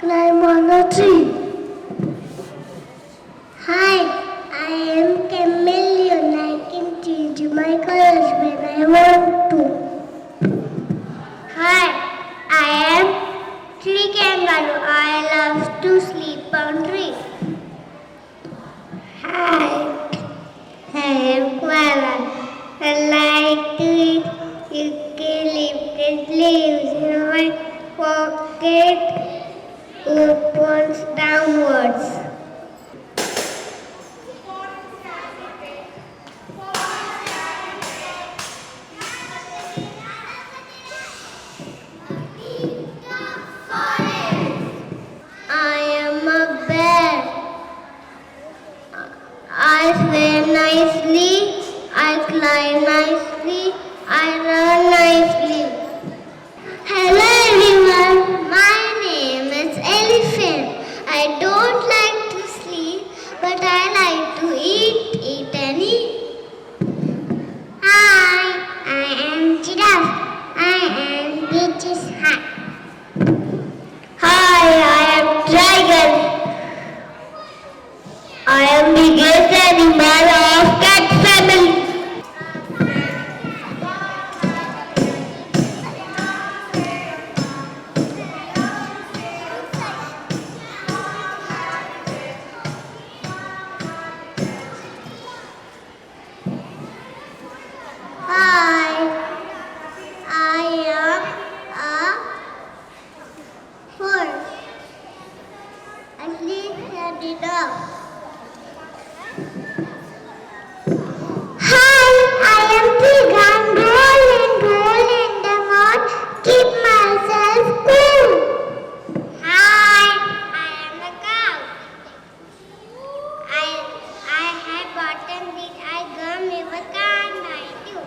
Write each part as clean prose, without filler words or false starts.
climb on a tree. Hi, I am chameleon. I can change my colors when I want to. Hi, I am tree kangaroo. I love to sleep on trees. Hi, I am koala. I like to eat eucalyptus leaves in my pocket opens downwards. I am a bear. I swim nicely, I climb nicely, I run nicely. Hello everyone, my name is Elephant. I don't like to sleep, but I like to eat and eat. Hi, I am Giraffe. I am Beach's hat. Hi, I am Dragon. I am biggest animal of cat family. Hi, I am a horse. I sleep at the dog. Hi, I am pig. I'm roll in the mud, keep myself cool. Hi, I am a cow. I have bottom teeth. I gum never can bite you.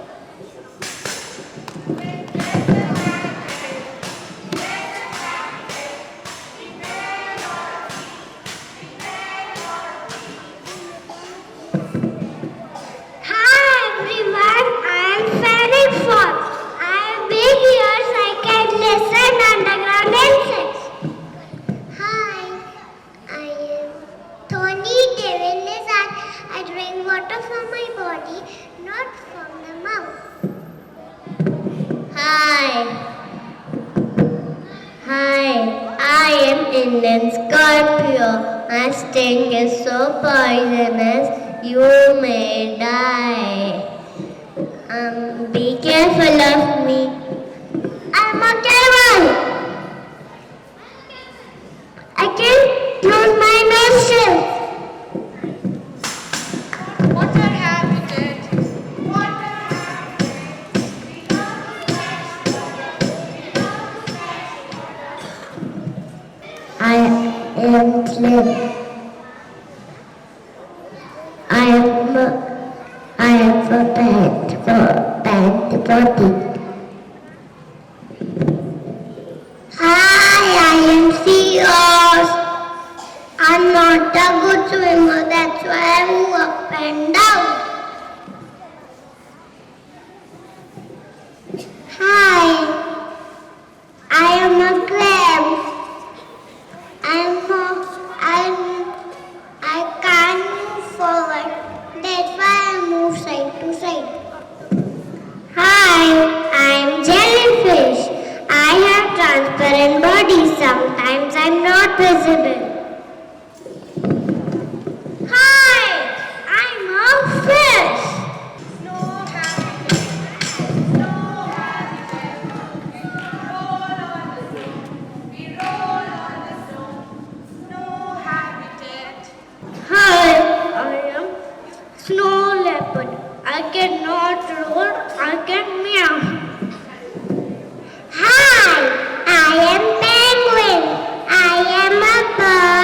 Hi everyone, I am Fairy Fox. I have big ears, I can listen underground insects. Hi, I am Tony Devil Lizard. I drink water from my body, not from the mouth. Hi, I am Indian Scorpio. My sting is so poisonous, you may die. Be careful of me. I'm a camel. I can use my nostrils. Water habitat. I am slim. I am a pet body. Hi, I am seahorse. I'm not a good swimmer, that's why I move up and down. Hi, I am a crab. I can't move forward, that's why I move side to side. Hi, I'm jellyfish. I have transparent body. Sometimes I'm not visible. Hi, I'm a fish. Snow habitat. We roll on the snow. Snow habitat. Hi, I am snow leopard. I cannot roar, I can meow. Hi, I am penguin. I am a bird.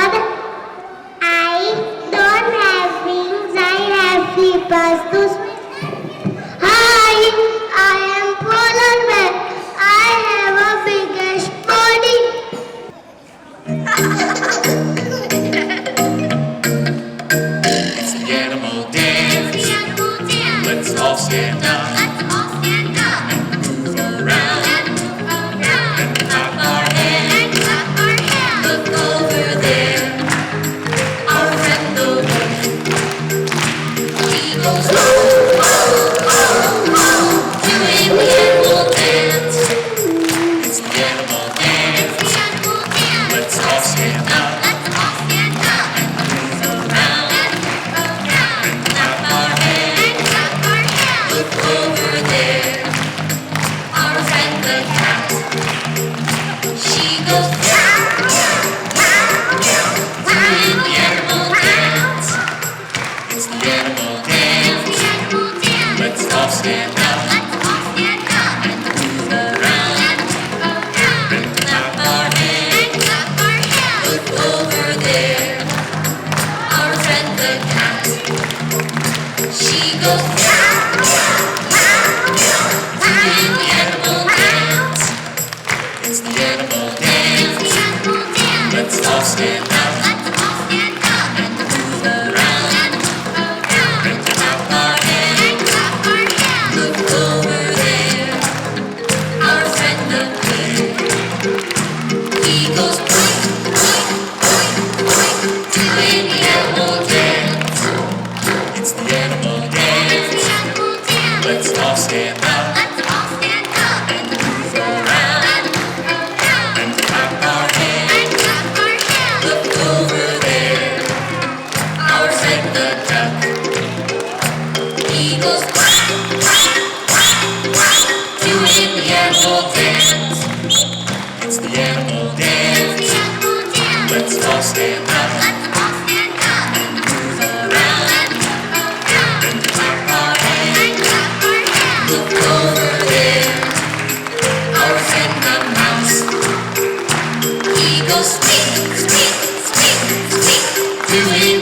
Eagles doing the animal dance. It's the animal dance. Let's all stand up and move around and clap our hands. Look over there, our friend the duck. Eagles doing the animal dance. It's the animal dance. Let's all stand up and move around and clap our hands. Look over there, our friend the mouse. Eagles squeak, squeak, squeak, squeak, doing